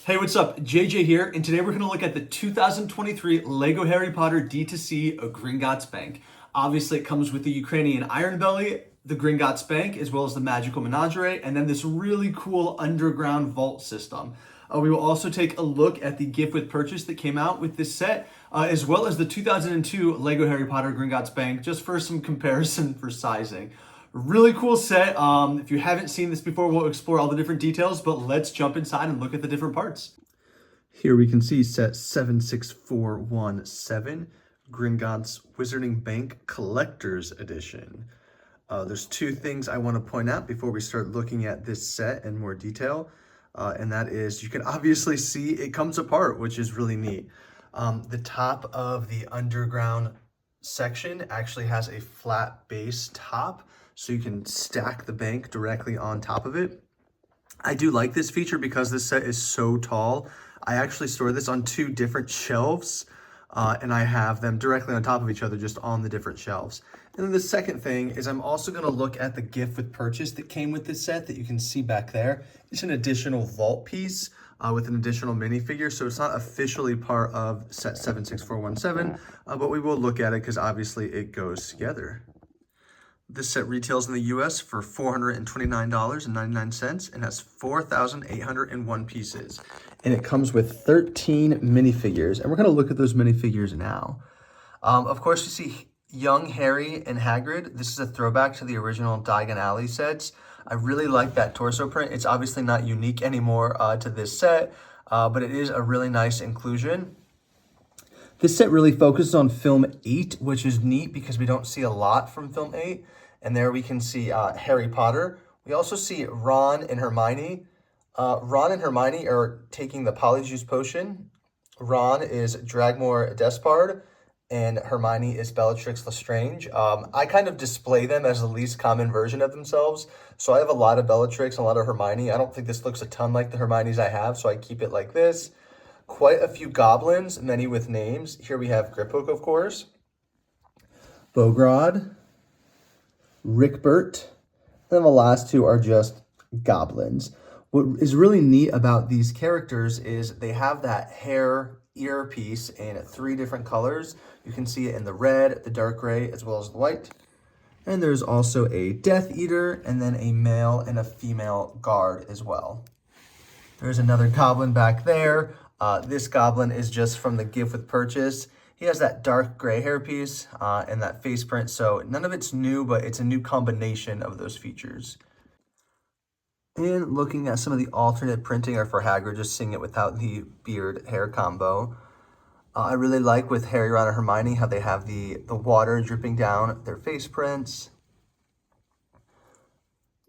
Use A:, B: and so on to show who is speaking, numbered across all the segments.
A: Hey, what's up? JJ here, and today we're going to look at the 2023 LEGO Harry Potter D2C Gringotts Bank. Obviously, it comes with the Ukrainian Iron Belly, the Gringotts Bank, as well as the Magical Menagerie, and then this really cool underground vault system. We will also take a look at the gift with purchase that came out with this set, as well as the 2002 LEGO Harry Potter Gringotts Bank, just for some comparison for sizing. Really cool set. If you haven't seen this before, we'll explore all the different details, but let's jump inside and look at the different parts. Here we can see set 76417, Gringotts Wizarding Bank Collector's Edition. There's two things I want to point out before we start looking at this set in more detail, and that is you can obviously see it comes apart, which is really neat. The top of the underground section actually has a flat base top, so you can stack the bank directly on top of it. I do like this feature because this set is so tall. I actually store this on two different shelves, and I have them directly on top of each other, just on the different shelves. And then the second thing is I'm also going to look at the gift with purchase that came with this set that you can see back there. It's an additional vault piece with an additional minifigure, so it's not officially part of set 76417, but we will look at it because obviously it goes together. This set retails in the US for $429.99 and has 4,801 pieces. And it comes with 13 minifigures, and we're going to look at those minifigures now. Of course, you see young Harry and Hagrid. This is a throwback to the original Diagon Alley sets. I really like that torso print. It's obviously not unique anymore to this set, but it is a really nice inclusion. This set really focuses on film 8, which is neat because we don't see a lot from film 8. And there we can see Harry Potter. We also see Ron and Hermione. Ron and Hermione are taking the Polyjuice Potion. Ron is Dragmore Despard, and Hermione is Bellatrix Lestrange. I kind of display them as the least common version of themselves. So I have a lot of Bellatrix and a lot of Hermione. I don't think this looks a ton like the Hermiones I have, so I keep it like this. Quite a few goblins, many with names. Here we have Griphook, of course, Bogrod, Rickbert, and then the last two are just goblins. What is really neat about these characters is they have that hair earpiece in 3 different colors. You can see it in the red, the dark gray, as well as the white. And there's also a Death Eater, and then a male and a female guard as well. There's another goblin back there. This goblin is just from the gift with purchase. He has that dark gray hairpiece and that face print, so none of it's new, but it's a new combination of those features. And looking at some of the alternate printing are for Hagrid, just seeing it without the beard hair combo. I really like with Harry, Ron, and Hermione how they have the water dripping down their face prints.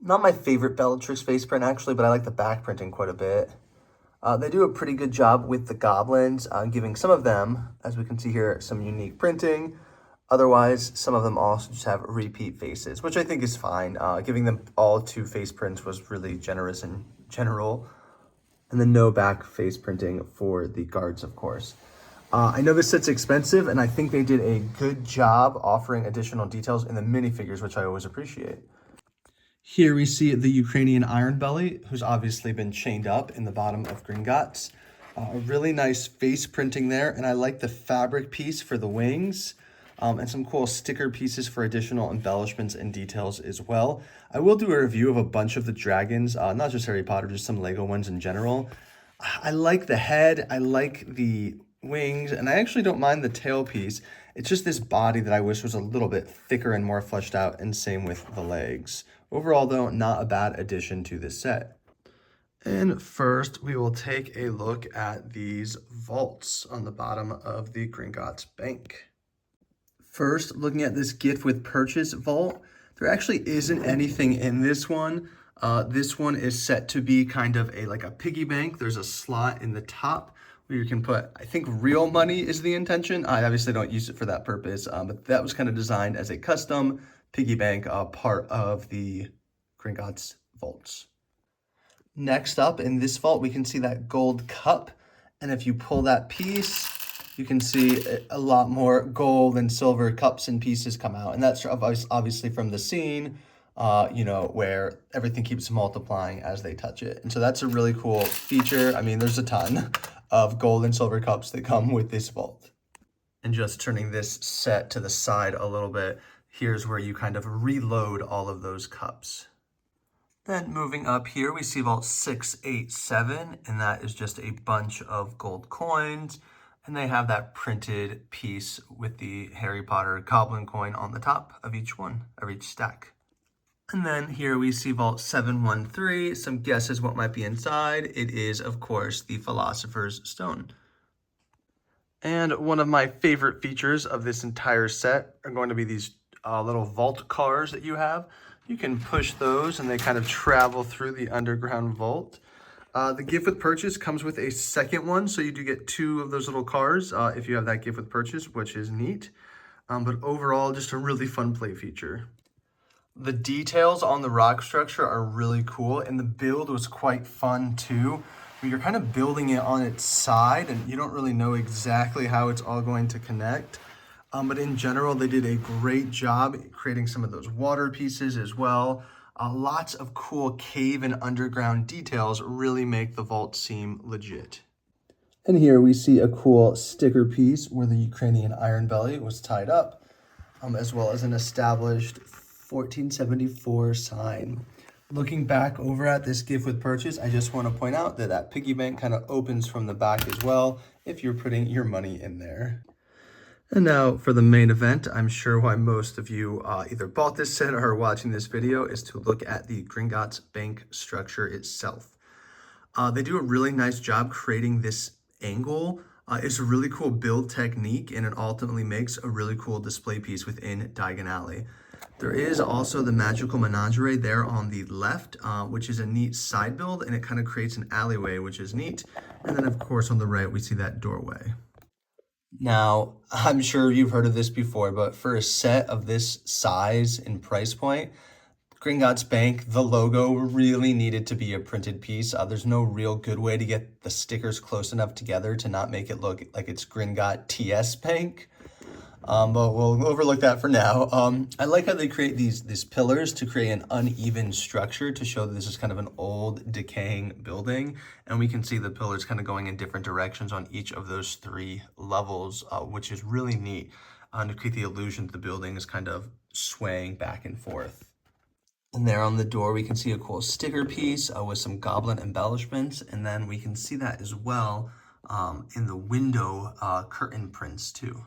A: Not my favorite Bellatrix face print actually, but I like the back printing quite a bit. They do a pretty good job with the goblins, giving some of them, as we can see here, some unique printing. Otherwise, some of them also just have repeat faces, which I think is fine. Giving them all 2 face prints was really generous in general. And then no back face printing for the guards, of course. I know this set's expensive, and I think they did a good job offering additional details in the minifigures, which I always appreciate. Here we see the Ukrainian Iron Belly, who's obviously been chained up in the bottom of Gringotts. A really nice face printing there, and I like the fabric piece for the wings, and some cool sticker pieces for additional embellishments and details as well. I will do a review of a bunch of the dragons, not just Harry Potter, just some LEGO ones in general. I like the head, I like the wings, and I actually don't mind the tail piece. It's just this body that I wish was a little bit thicker and more fleshed out, and same with the legs. Overall, though, not a bad addition to this set. And first, we will take a look at these vaults on the bottom of the Gringotts Bank. First, looking at this gift with purchase vault, there actually isn't anything in this one. This one is set to be kind of like a piggy bank. There's a slot in the top where you can put, I think real money is the intention. I obviously don't use it for that purpose, but that was kind of designed as a custom piggy bank part of the Gringotts vaults. Next up in this vault, we can see that gold cup. And if you pull that piece, you can see a lot more gold and silver cups and pieces come out. And that's obviously from the scene where everything keeps multiplying as they touch it. And so that's a really cool feature. I mean, there's a ton of gold and silver cups that come with this vault. And just turning this set to the side a little bit, here's where you kind of reload all of those cups. Then moving up here, we see Vault 687, and that is just a bunch of gold coins. And they have that printed piece with the Harry Potter goblin coin on the top of each one, of each stack. And then here we see Vault 713, some guesses what might be inside. It is, of course, the Philosopher's Stone. And one of my favorite features of this entire set are going to be these little vault cars that you have. You can push those and they kind of travel through the underground vault. The gift with purchase comes with a second one, so you do get 2 of those little cars if you have that gift with purchase, which is neat. But overall, just a really fun play feature. The details on the rock structure are really cool, and the build was quite fun too. You're kind of building it on its side, and you don't really know exactly how it's all going to connect. But in general, they did a great job creating some of those water pieces as well. Lots of cool cave and underground details really make the vault seem legit. And here we see a cool sticker piece where the Ukrainian Iron Belly was tied up, as well as an established 1474 sign. Looking back over at this gift with purchase, I just want to point out that that piggy bank kind of opens from the back as well if you're putting your money in there. And now for the main event, I'm sure why most of you either bought this set or are watching this video is to look at the Gringotts Bank structure itself. They do a really nice job creating this angle. It's a really cool build technique, and it ultimately makes a really cool display piece within Diagon Alley. There is also the magical menagerie there on the left, which is a neat side build, and it kind of creates an alleyway, which is neat. And then, of course, on the right, we see that doorway. Now, I'm sure you've heard of this before, but for a set of this size and price point, Gringotts Bank, the logo really needed to be a printed piece. There's no real good way to get the stickers close enough together to not make it look like it's Gringotts TS Bank. But we'll overlook that for now. I like how they create these pillars to create an uneven structure to show that this is kind of an old decaying building. And we can see the pillars kind of going in different directions on each of those 3 levels, which is really neat to create the illusion that the building is kind of swaying back and forth. And there on the door, we can see a cool sticker piece with some goblin embellishments. And then we can see that as well in the window curtain prints too.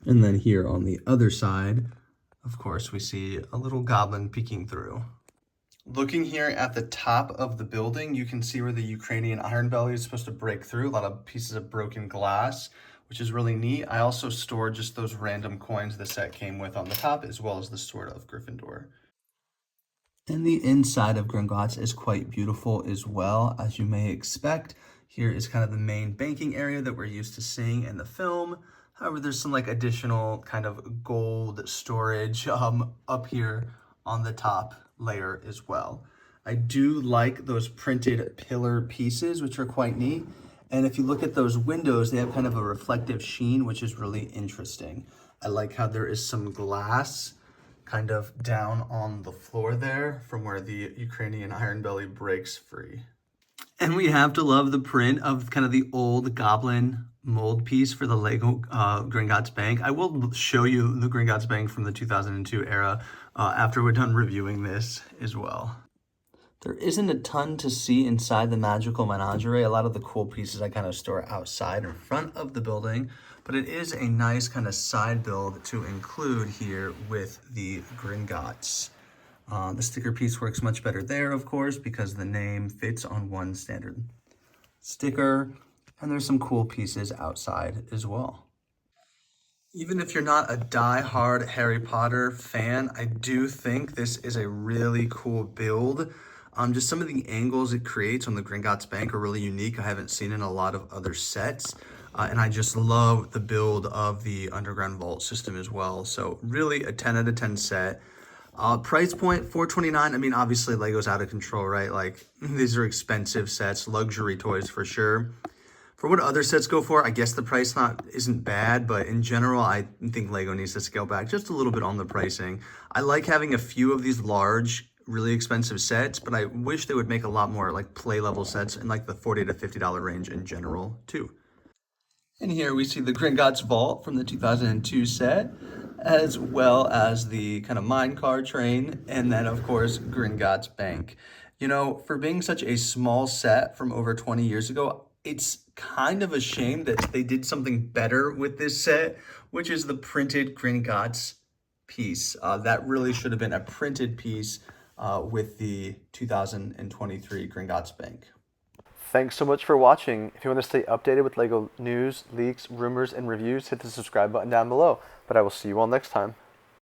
A: And then here on the other side, of course, we see a little goblin peeking through. Looking here at the top of the building, you can see where the Ukrainian Iron Belly is supposed to break through. A lot of pieces of broken glass, which is really neat. I also stored just those random coins the set came with on the top, as well as the Sword of Gryffindor. And the inside of Gringotts is quite beautiful as well, as you may expect. Here is kind of the main banking area that we're used to seeing in the film. However, there's some like additional kind of gold storage up here on the top layer as well. I do like those printed pillar pieces, which are quite neat. And if you look at those windows, they have kind of a reflective sheen, which is really interesting. I like how there is some glass kind of down on the floor there from where the Ukrainian Iron Belly breaks free. And we have to love the print of kind of the old goblin mold piece for the Lego Gringotts Bank. I will show you the Gringotts Bank from the 2002 era after we're done reviewing this as well. There isn't a ton to see inside the magical menagerie. A lot of the cool pieces I kind of store outside in front of the building, but it is a nice kind of side build to include here with the Gringotts. The sticker piece works much better there, of course, because the name fits on one standard sticker, and there's some cool pieces outside as well. Even if you're not a die-hard Harry Potter fan, I do think this is a really cool build. Just some of the angles it creates on the Gringotts Bank are really unique. I haven't seen in a lot of other sets. And I just love the build of the Underground Vault system as well. So really a 10 out of 10 set. Price point, $429. I mean, obviously Lego's out of control, right? Like, these are expensive sets, luxury toys for sure. For what other sets go for, I guess the price isn't bad, but in general, I think Lego needs to scale back just a little bit on the pricing. I like having a few of these large really expensive sets, but I wish they would make a lot more like play level sets in like the $40 to $50 range in general too. And here we see the Gringotts Vault from the 2002 set, as well as the kind of minecart train, and then of course Gringotts Bank. You know, for being such a small set from over 20 years ago, it's kind of a shame that they did something better with this set, which is the printed Gringotts piece. That really should have been a printed piece with the 2023 Gringotts Bank.
B: Thanks so much for watching. If you want to stay updated with LEGO news, leaks, rumors, and reviews, hit the subscribe button down below. But I will see you all next time.